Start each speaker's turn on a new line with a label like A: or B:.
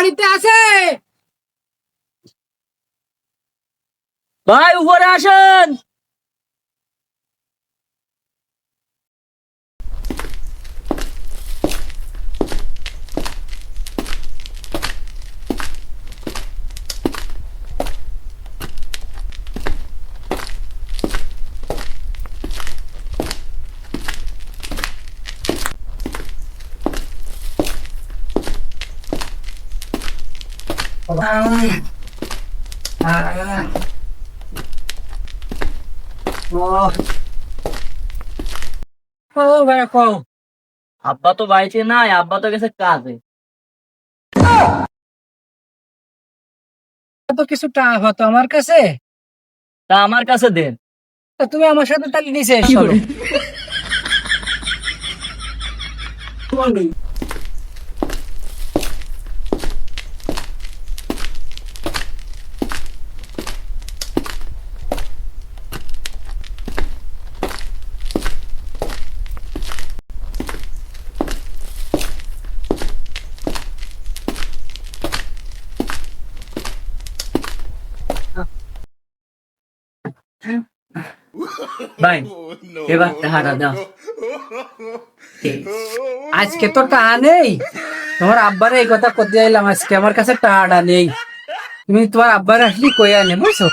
A: বাড়িতে আছে?
B: ভাই উপরে আসেন।
A: ও ভাই কও।
B: আব্বা তো বাড়িতে নাই, আব্বা তো গেছে কাজে।
A: তো কিছু টাকা হতো আমার কাছে।
B: তা আমার কাছে দেন।
A: তা তুমি আমার সাথে তাহলে নিচে চলো।
B: ভাই এবার টাকাটা দাও।
A: আজকে তো টাকা নেই, তোমার আব্বারে এই কথা কই দিলাম, আজকে আমার কাছে টাকাটা নেই, তুমি তোমার আব্বার আসলি কই আনে বুঝছো।